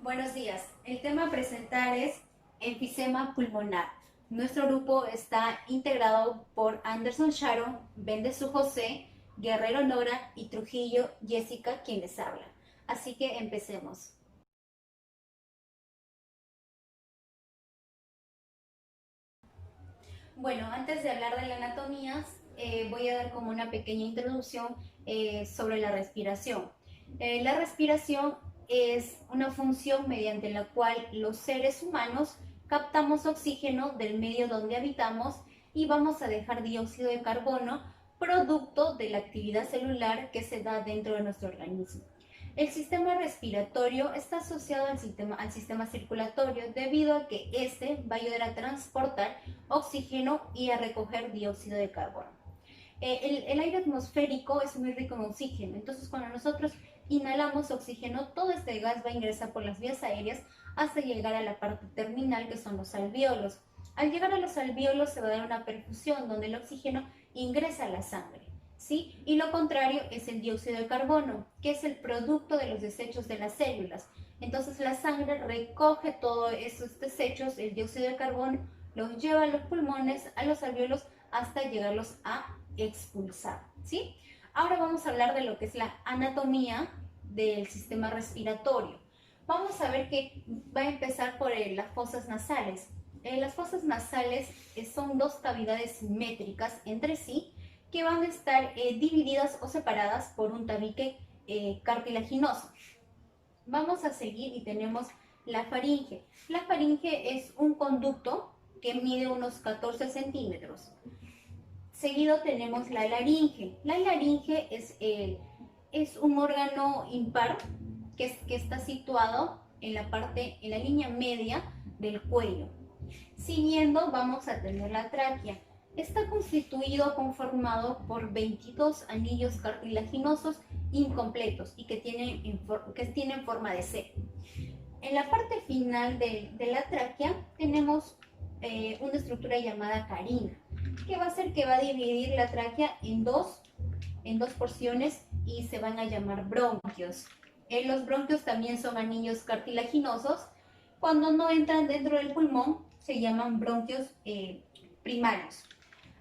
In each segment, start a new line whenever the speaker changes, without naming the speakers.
Buenos días. El tema a presentar es enfisema pulmonar. Nuestro grupo está integrado por Anderson Sharon, Bendesu José, Guerrero Nora y Trujillo Jessica, quien les habla. Así que empecemos. Bueno, antes de hablar de la anatomía, voy a dar como una pequeña introducción sobre la respiración. La respiración es una función mediante la cual los seres humanos captamos oxígeno del medio donde habitamos y vamos a dejar dióxido de carbono producto de la actividad celular que se da dentro de nuestro organismo. El sistema respiratorio está asociado al sistema circulatorio debido a que este va a ayudar a transportar oxígeno y a recoger dióxido de carbono. El aire atmosférico es muy rico en oxígeno, entonces cuando nosotros inhalamos oxígeno, todo este gas va a ingresar por las vías aéreas hasta llegar a la parte terminal, que son los alvéolos. Al llegar a los alvéolos se va a dar una perfusión donde el oxígeno ingresa a la sangre, ¿sí? Y lo contrario es el dióxido de carbono, que es el producto de los desechos de las células. Entonces la sangre recoge todos esos desechos, el dióxido de carbono, los lleva a los pulmones, a los alvéolos, hasta llegarlos a expulsar, ¿sí? Ahora vamos a hablar de lo que es la anatomía del sistema respiratorio. Vamos a ver que va a empezar por las fosas nasales. Las fosas nasales son dos cavidades simétricas entre sí que van a estar divididas o separadas por un tabique cartilaginoso. Vamos a seguir y tenemos la faringe. La faringe es un conducto que mide unos 14 centímetros. Seguido tenemos la laringe. La laringe es un órgano impar que está situado en la línea media del cuello. Siguiendo vamos a tener la tráquea. Está conformado por 22 anillos cartilaginosos incompletos y que tienen forma de C. En la parte final de la tráquea tenemos una estructura llamada carina, que va a ser que va a dividir la tráquea en dos porciones y se van a llamar bronquios. Los bronquios también son anillos cartilaginosos. Cuando no entran dentro del pulmón, se llaman bronquios primarios.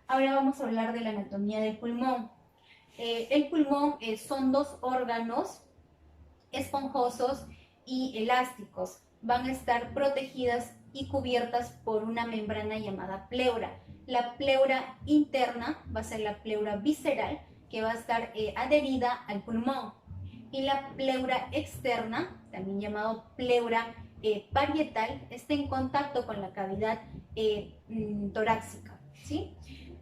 Ahora vamos a hablar de la anatomía del pulmón. El pulmón son dos órganos esponjosos y elásticos. Van a estar protegidas y cubiertas por una membrana llamada pleura. La pleura interna va a ser la pleura visceral, que va a estar adherida al pulmón. Y la pleura externa, también llamado pleura parietal, está en contacto con la cavidad torácica, ¿sí?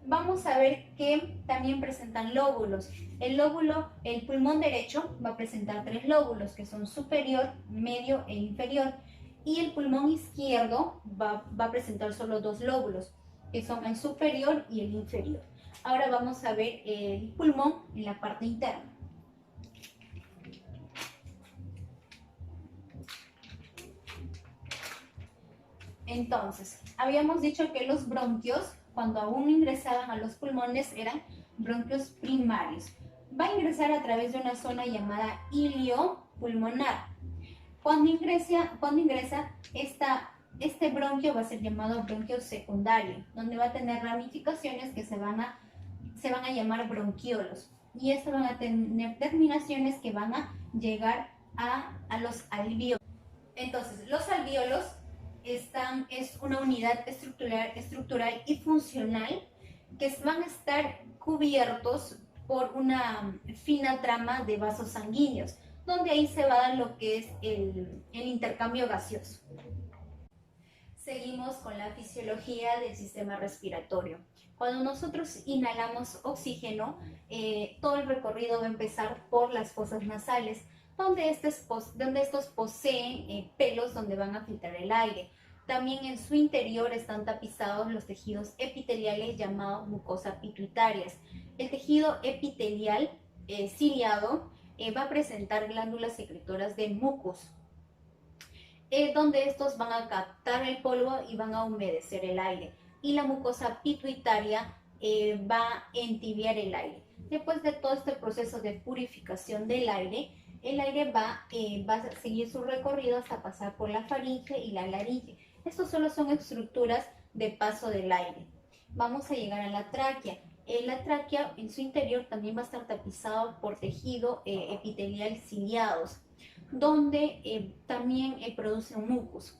Vamos a ver que también presentan lóbulos. El pulmón derecho va a presentar 3 lóbulos, que son superior, medio e inferior. Y el pulmón izquierdo va a presentar solo 2 lóbulos, que son el superior y el inferior. Ahora vamos a ver el pulmón en la parte interna. Entonces, habíamos dicho que los bronquios, cuando aún ingresaban a los pulmones, eran bronquios primarios. Va a ingresar a través de una zona llamada ilio pulmonar. Cuando ingresa este bronquio va a ser llamado bronquio secundario, donde va a tener ramificaciones que se van a llamar bronquiolos. Y estos van a tener terminaciones que van a llegar a los alvéolos. Entonces, los alvéolos es una unidad estructural y funcional que van a estar cubiertos por una fina trama de vasos sanguíneos, donde ahí se va a dar lo que es el intercambio gaseoso. Seguimos con la fisiología del sistema respiratorio. Cuando nosotros inhalamos oxígeno, todo el recorrido va a empezar por las fosas nasales, donde estos poseen pelos donde van a filtrar el aire. También en su interior están tapizados los tejidos epiteliales llamados mucosas pituitarias. El tejido epitelial ciliado va a presentar glándulas secretoras de mucus, donde estos van a captar el polvo y van a humedecer el aire. Y la mucosa pituitaria va a entibiar el aire. Después de todo este proceso de purificación del aire, el aire va a seguir su recorrido hasta pasar por la faringe y la laringe. Estos solo son estructuras de paso del aire. Vamos a llegar a la tráquea. La tráquea en su interior también va a estar tapizado por tejido epitelial ciliados, donde también producen mucus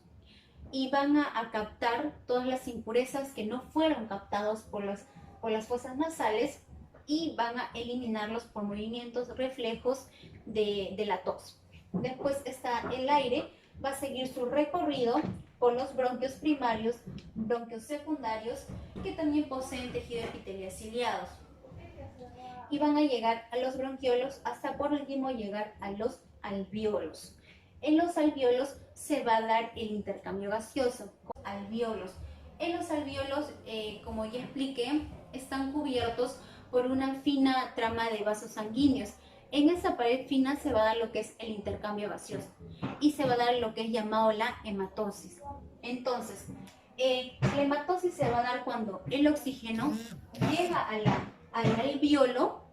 y van a captar todas las impurezas que no fueron captadas por las fosas nasales y van a eliminarlos por movimientos reflejos de la tos. Después está el aire, va a seguir su recorrido por los bronquios primarios, bronquios secundarios, que también poseen tejido epitelial ciliados. Y van a llegar a los bronquiolos hasta por último llegar a los alvéolos. En los alvéolos se va a dar el intercambio gaseoso. Alvéolos. En los alvéolos, como ya expliqué, están cubiertos por una fina trama de vasos sanguíneos. En esa pared fina se va a dar lo que es el intercambio gaseoso y se va a dar lo que es llamado la hematosis. Entonces, la hematosis se va a dar cuando el oxígeno llega al alvéolo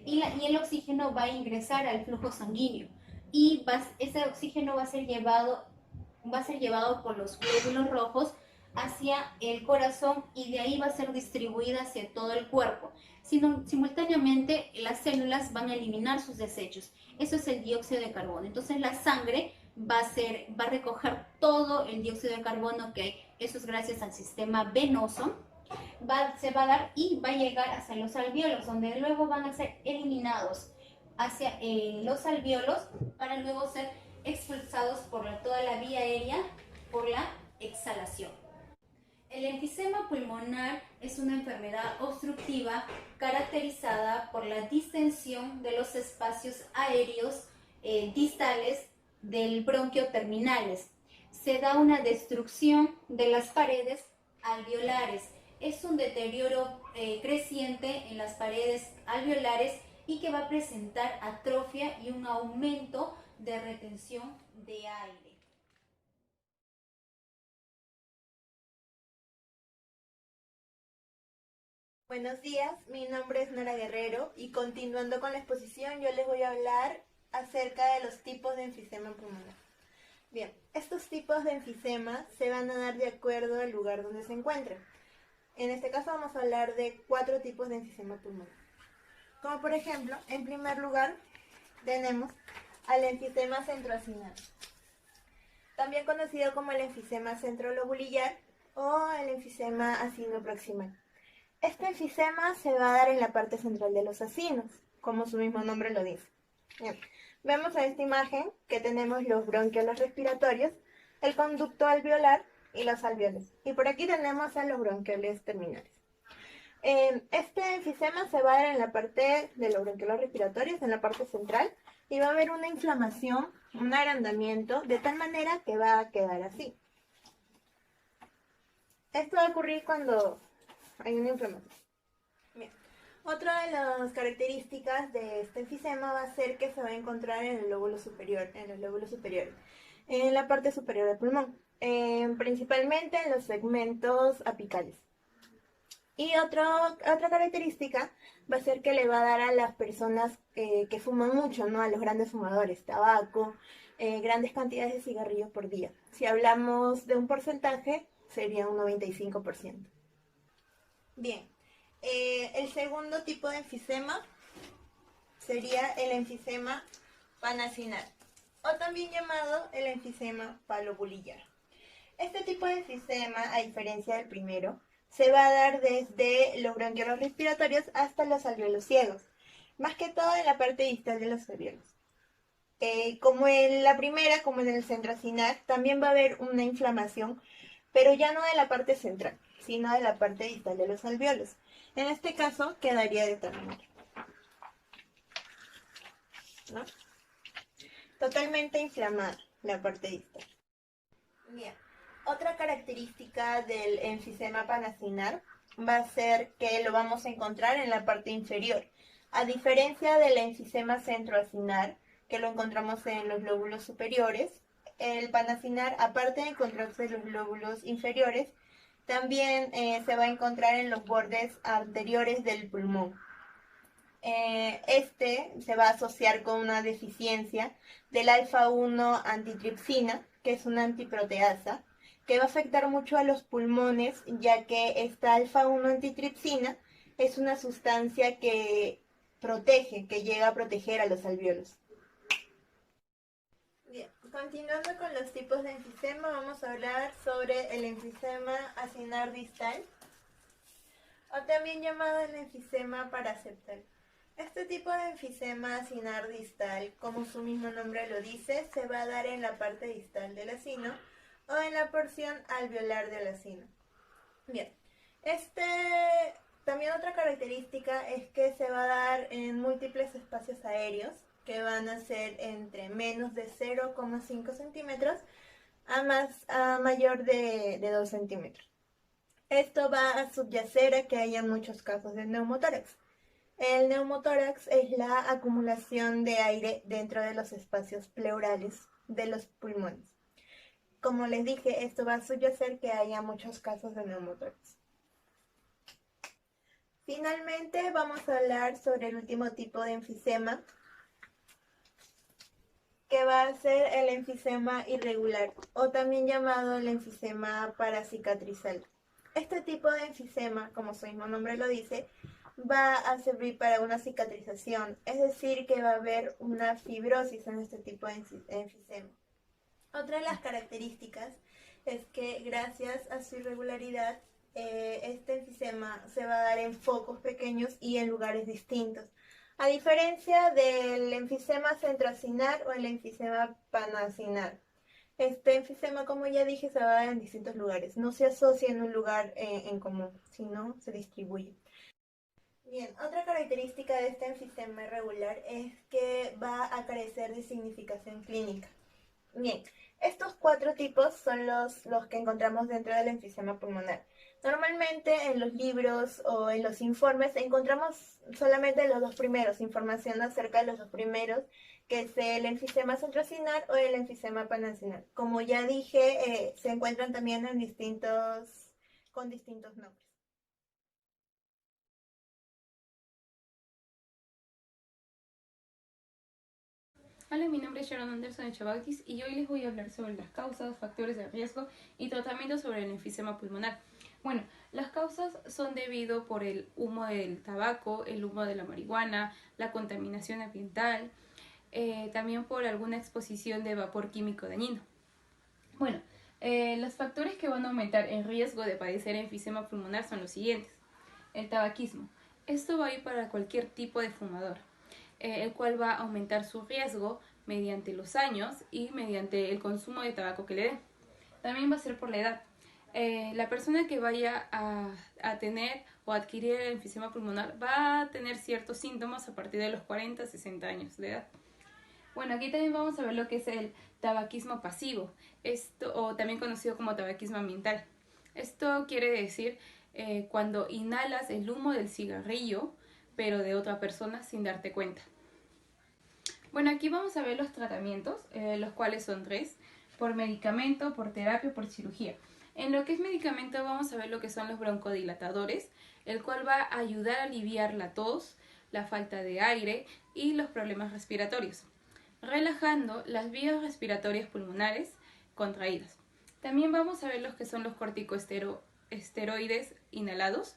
y el oxígeno va a ingresar al flujo sanguíneo y ese oxígeno va a ser llevado por los glóbulos rojos hacia el corazón y de ahí va a ser distribuida hacia todo el cuerpo. Simultáneamente las células van a eliminar sus desechos. Eso es el dióxido de carbono. Entonces la sangre va a recoger todo el dióxido de carbono que hay. Eso es gracias al sistema venoso. Se va a dar y va a llegar hacia los alvéolos, donde luego van a ser eliminados hacia los alvéolos para luego ser expulsados por toda la vía aérea por la exhalación. El enfisema pulmonar es una enfermedad obstructiva caracterizada por la distensión de los espacios aéreos distales del bronquio terminales. Se da una destrucción de las paredes alveolares. Es un deterioro creciente en las paredes alveolares y que va a presentar atrofia y un aumento de retención de aire.
Buenos días, mi nombre es Nora Guerrero y continuando con la exposición yo les voy a hablar acerca de los tipos de enfisema pulmonar. Bien, estos tipos de enfisema se van a dar de acuerdo al lugar donde se encuentren. En este caso vamos a hablar de 4 tipos de enfisema pulmonar. Como por ejemplo, en primer lugar tenemos al enfisema centroacinar, también conocido como el enfisema centrolobulillar o el enfisema acinoproximal. Este enfisema se va a dar en la parte central de los acinos, como su mismo nombre lo dice. Bien. Vemos en esta imagen que tenemos los bronquiolos respiratorios, el conducto alveolar y los alvéolos. Y por aquí tenemos a los bronquioles terminales. Este enfisema se va a dar en la parte de los bronquiolos respiratorios, en la parte central, y va a haber una inflamación, un agrandamiento, de tal manera que va a quedar así. Esto va a ocurrir cuando hay una inflamación. Bien. Otra de las características de este enfisema va a ser que se va a encontrar en el lóbulo superior, en los lóbulos superiores, en la parte superior del pulmón, principalmente en los segmentos apicales. Y otra característica va a ser que le va a dar a las personas que fuman mucho, ¿no? A los grandes fumadores, tabaco, grandes cantidades de cigarrillos por día. Si hablamos de un porcentaje, sería un 95%. Bien, el segundo tipo de enfisema sería el enfisema panacinal, o también llamado el enfisema palobulillar. Este tipo de enfisema, a diferencia del primero, se va a dar desde los bronquiolos respiratorios hasta los alvéolos ciegos, más que todo en la parte distal de los alvéolos. Como en la primera, como en el centroacinar, también va a haber una inflamación, pero ya no de la parte central, sino de la parte distal de los alvéolos. En este caso quedaría de tal manera, ¿no? Totalmente inflamada la parte distal. Bien. Otra característica del enfisema panacinar va a ser que lo vamos a encontrar en la parte inferior. A diferencia del enfisema centroacinar, que lo encontramos en los lóbulos superiores, el panacinar, aparte de encontrarse en los lóbulos inferiores, también se va a encontrar en los bordes anteriores del pulmón. Este se va a asociar con una deficiencia del alfa-1 antitripsina, que es una antiproteasa, que va a afectar mucho a los pulmones, ya que esta alfa-1 antitripsina es una sustancia que protege, que llega a proteger a los alvéolos. Bien, continuando con los tipos de enfisema, vamos a hablar sobre el enfisema acinar distal, o también llamado el enfisema paraseptal. Este tipo de enfisema acinar distal, como su mismo nombre lo dice, se va a dar en la parte distal del acino o en la porción alveolar del acino. Bien, también otra característica es que se va a dar en múltiples espacios aéreos, que van a ser entre menos de 0,5 centímetros a mayor de 2 centímetros. Esto va a subyacer a que haya muchos casos de neumotórax. El neumotórax es la acumulación de aire dentro de los espacios pleurales de los pulmones. Como les dije, esto va a subyacer que haya muchos casos de neumotórax. Finalmente vamos a hablar sobre el último tipo de enfisema, que va a ser el enfisema irregular, o también llamado el enfisema paracicatrizal. Este tipo de enfisema, como su mismo nombre lo dice, va a servir para una cicatrización, es decir, que va a haber una fibrosis en este tipo de enfisema. Otra de las características es que gracias a su irregularidad, este enfisema se va a dar en focos pequeños y en lugares distintos. A diferencia del enfisema centroacinar o el enfisema panacinar. Este enfisema, como ya dije, se va a dar en distintos lugares. No se asocia en un lugar en común, sino se distribuye. Bien, otra característica de este enfisema irregular es que va a carecer de significación clínica. Bien, estos 4 tipos son los que encontramos dentro del enfisema pulmonar. Normalmente en los libros o en los informes encontramos solamente los 2 primeros, información acerca de los 2 primeros, que es el enfisema centroacinar o el enfisema panacinar. Como ya dije, se encuentran también con distintos nombres.
Hola, mi nombre es Sharon Anderson Echabautis y hoy les voy a hablar sobre las causas, factores de riesgo y tratamiento sobre el enfisema pulmonar. Bueno, las causas son debido por el humo del tabaco, el humo de la marihuana, la contaminación ambiental, también por alguna exposición de vapor químico dañino. Bueno, los factores que van a aumentar el riesgo de padecer enfisema pulmonar son los siguientes. El tabaquismo. Esto va a ir para cualquier tipo de fumador, el cual va a aumentar su riesgo mediante los años y mediante el consumo de tabaco que le dé. También va a ser por la edad. La persona que vaya a tener o adquirir el enfisema pulmonar va a tener ciertos síntomas a partir de los 40 a 60 años de edad. Bueno, aquí también vamos a ver lo que es el tabaquismo pasivo, o también conocido como tabaquismo ambiental. Esto quiere decir cuando inhalas el humo del cigarrillo, pero de otra persona sin darte cuenta. Bueno, aquí vamos a ver los tratamientos, los cuales son 3, por medicamento, por terapia, por cirugía. En lo que es medicamento vamos a ver lo que son los broncodilatadores, el cual va a ayudar a aliviar la tos, la falta de aire y los problemas respiratorios, relajando las vías respiratorias pulmonares contraídas. También vamos a ver los que son los corticosteroides inhalados,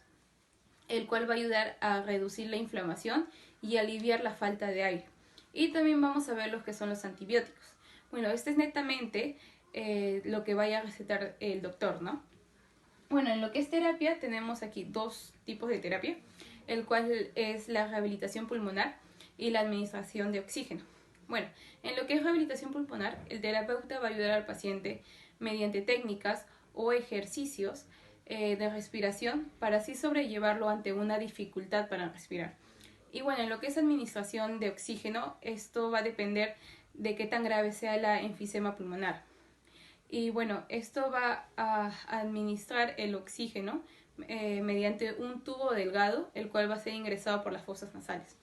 el cual va a ayudar a reducir la inflamación y aliviar la falta de aire. Y también vamos a ver los que son los antibióticos. Bueno, este es netamente lo que vaya a recetar el doctor, ¿no? Bueno, en lo que es terapia tenemos aquí 2 tipos de terapia, el cual es la rehabilitación pulmonar y la administración de oxígeno. Bueno, en lo que es rehabilitación pulmonar, el terapeuta va a ayudar al paciente mediante técnicas o ejercicios de respiración para así sobrellevarlo ante una dificultad para respirar. Y bueno, en lo que es administración de oxígeno, esto va a depender de qué tan grave sea la enfisema pulmonar. Y bueno, esto va a administrar el oxígeno mediante un tubo delgado, el cual va a ser ingresado por las fosas nasales.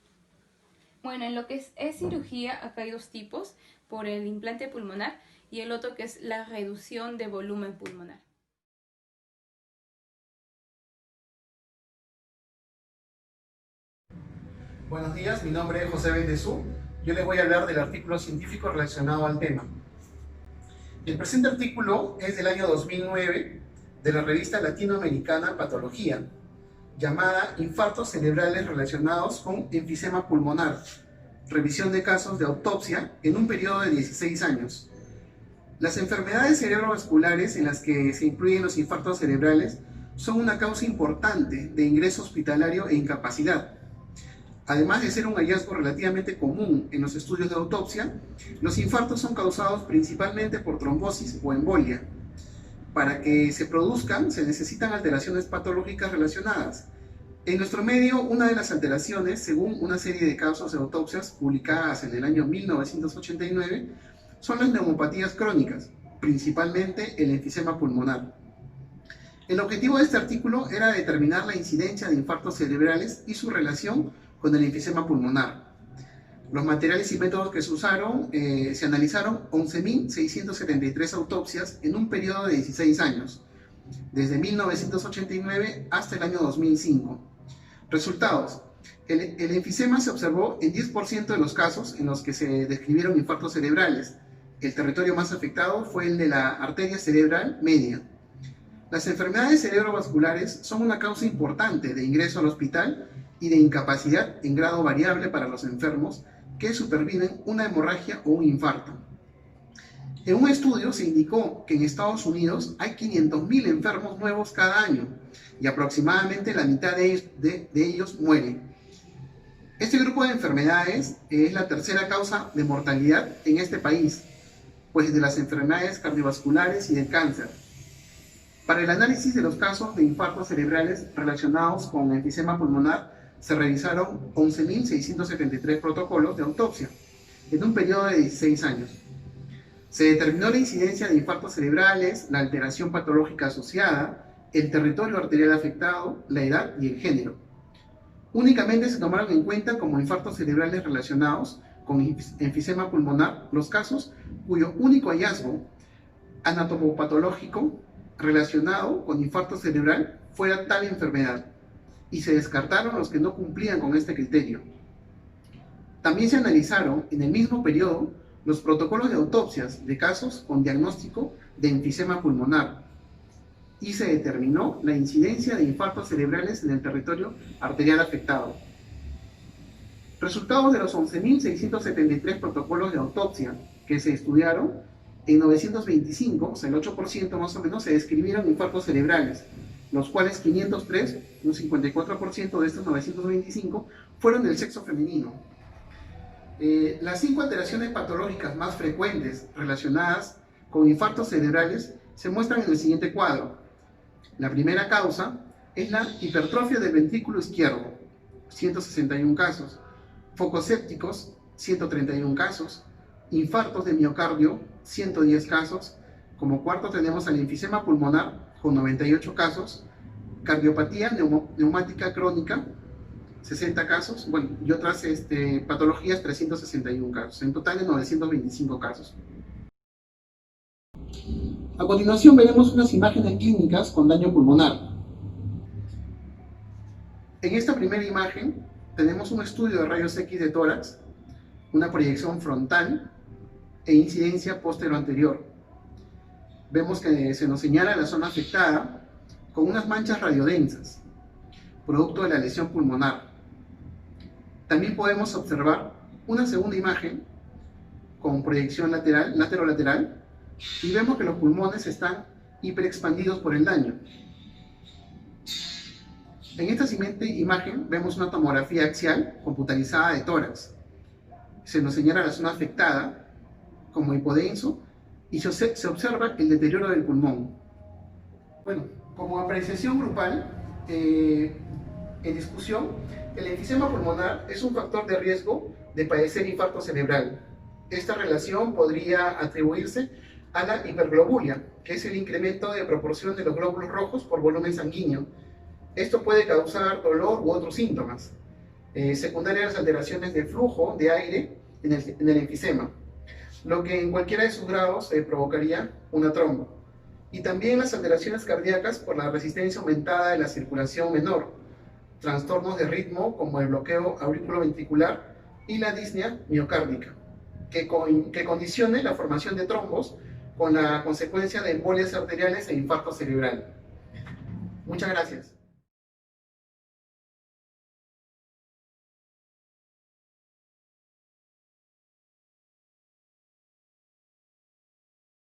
Bueno, en lo que es cirugía, acá hay 2 tipos, por el implante pulmonar y el otro que es la reducción de volumen pulmonar.
Buenos días, mi nombre es José Bendezú. Yo les voy a hablar del artículo científico relacionado al tema. El presente artículo es del año 2009 de la revista latinoamericana Patología, llamada Infartos cerebrales relacionados con enfisema pulmonar, revisión de casos de autopsia en un periodo de 16 años. Las enfermedades cerebrovasculares en las que se incluyen los infartos cerebrales son una causa importante de ingreso hospitalario e incapacidad. Además de ser un hallazgo relativamente común en los estudios de autopsia, los infartos son causados principalmente por trombosis o embolia. Para que se produzcan, se necesitan alteraciones patológicas relacionadas. En nuestro medio, una de las alteraciones, según una serie de casos de autopsias publicadas en el año 1989, son las neumopatías crónicas, principalmente el enfisema pulmonar. El objetivo de este artículo era determinar la incidencia de infartos cerebrales y su relación con el enfisema pulmonar. Los materiales y métodos que se usaron, se analizaron 11.673 autopsias en un periodo de 16 años, desde 1989 hasta el año 2005. Resultados. El enfisema se observó en 10% de los casos en los que se describieron infartos cerebrales. El territorio más afectado fue el de la arteria cerebral media. Las enfermedades cerebrovasculares son una causa importante de ingreso al hospital y de incapacidad en grado variable para los enfermos que superviven una hemorragia o un infarto. En un estudio se indicó que en Estados Unidos hay 500.000 enfermos nuevos cada año y aproximadamente la mitad de ellos mueren. Este grupo de enfermedades es la tercera causa de mortalidad en este país, pues de las enfermedades cardiovasculares y del cáncer. Para el análisis de los casos de infartos cerebrales relacionados con enfisema pulmonar, se revisaron 11.673 protocolos de autopsia en un periodo de 16 años. Se determinó la incidencia de infartos cerebrales, la alteración patológica asociada, el territorio arterial afectado, la edad y el género. Únicamente se tomaron en cuenta como infartos cerebrales relacionados con enfisema pulmonar los casos cuyo único hallazgo anatomopatológico relacionado con infarto cerebral fuera tal enfermedad, y se descartaron los que no cumplían con este criterio. También se analizaron en el mismo periodo los protocolos de autopsias de casos con diagnóstico de enfisema pulmonar y se determinó la incidencia de infartos cerebrales en el territorio arterial afectado. Resultados de los 11.673 protocolos de autopsia que se estudiaron, en 925, o sea el 8% más o menos, se describieron infartos cerebrales, los cuales 503, un 54% de estos 925, fueron del sexo femenino. Las 5 alteraciones patológicas más frecuentes relacionadas con infartos cerebrales se muestran en el siguiente cuadro. La primera causa es la hipertrofia del ventrículo izquierdo, 161 casos, focos sépticos, 131 casos, infartos de miocardio, 110 casos, como cuarto tenemos al enfisema pulmonar, con 98 casos, cardiopatía neumática crónica, 60 casos, bueno, y otras patologías, 361 casos, en total de 925 casos. A continuación veremos unas imágenes clínicas con daño pulmonar. En esta primera imagen tenemos un estudio de rayos X de tórax, una proyección frontal e incidencia póstero-anterior. Vemos que se nos señala la zona afectada con unas manchas radiodensas, producto de la lesión pulmonar. También podemos observar una segunda imagen con proyección lateral, laterolateral, y vemos que los pulmones están hiperexpandidos por el daño. En esta siguiente imagen vemos una tomografía axial computarizada de tórax. Se nos señala la zona afectada como hipodenso y se observa el deterioro del pulmón. Bueno, como apreciación grupal, en discusión, el enfisema pulmonar es un factor de riesgo de padecer infarto cerebral. Esta relación podría atribuirse a la hiperglobulia, que es el incremento de proporción de los glóbulos rojos por volumen sanguíneo. Esto puede causar dolor u otros síntomas, secundarias a las alteraciones de flujo de aire en el enfisema, lo que en cualquiera de sus grados provocaría una trombo. Y también las alteraciones cardíacas por la resistencia aumentada de la circulación menor, trastornos de ritmo como el bloqueo auriculoventricular y la disnea miocárdica, que condicione la formación de trombos con la consecuencia de embolias arteriales e infarto cerebral. Muchas gracias.